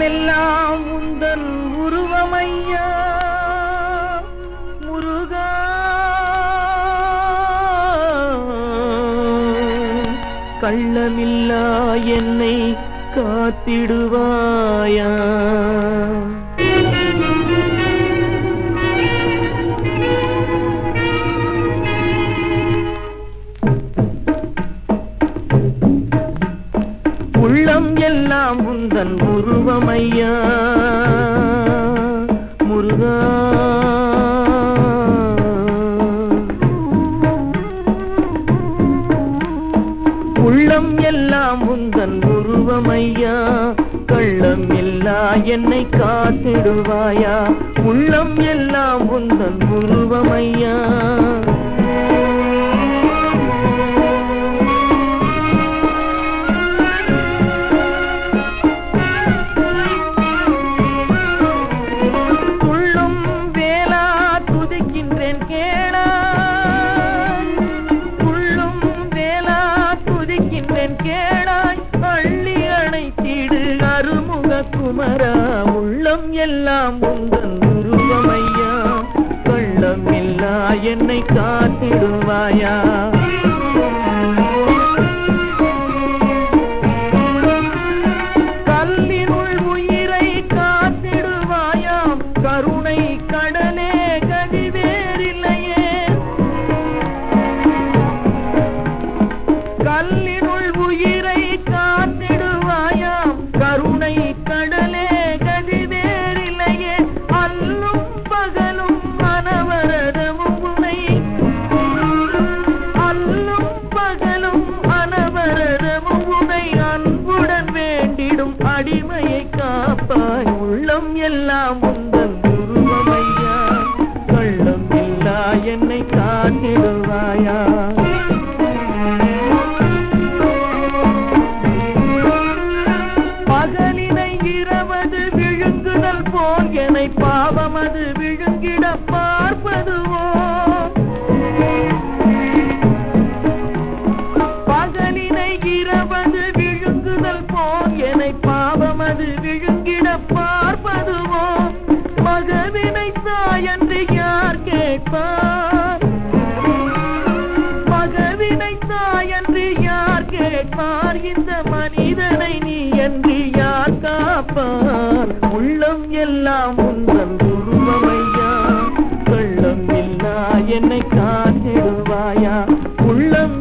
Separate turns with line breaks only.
உள்ளமெல்லாம் உந்தன் உருவமையா முருகா. கள்ளமில்லா என்னை காத்திடுவாயா. உள்ளம் எல்லாம் உந்தன் உருவமையா முருகா. உள்ளம் எல்லாம் உந்தன் உருவமையா. கள்ளம் இல்லா என்னை காத்திடுவாயா. உள்ளம் எல்லாம் உந்தன் உருவமையா. கேளாய் அள்ளி அணைத்திடு அருமுக குமரா. உள்ளம் எல்லாம் உந்தன் உருவமையா. கள்ளம் இல்லா என்னை காத்திடுவாயா. கல்லினுள் உயிரை காத்திடுவாயாம். கருணை கடலே கதி வேறில்லையே. கல்லினுள் உயிரை காத்திடுவாயாம். கருணை கடலே கதி வேறில்லையே. அல்லும் பகலும் அனவரதமும் உனை. அல்லும் பகலும் அனவரதமும் உனை. அன்புடன் வேண்டிடும் அடிமையை காப்பாய். உள்ளம் எல்லாம் உந்தன் உருவமையா. கள்ளம் இல்லா என்னை காத்திடுவாயா. பகலினை இரவது விழுங்குதல் போல் என்னை பாவமது விழுங்கிட பார்ப்பதுவோ. பகலினை இரவது விழுங்குதல் போல் என்னை பாவமது விழுங்கிட பார்ப்பதுவோ. மகவினை தாயன்று யார் கேட்பார். மகவினை தாயன்று யார் கேட்பார். இந்த மனிதனை நீ என்று யார் காப்பார். உள்ளம் எல்லாம் உந்தன் உருவமையா. கள்ளம் இல்லா என்னை காத்திடுவாயா. உள்ளம்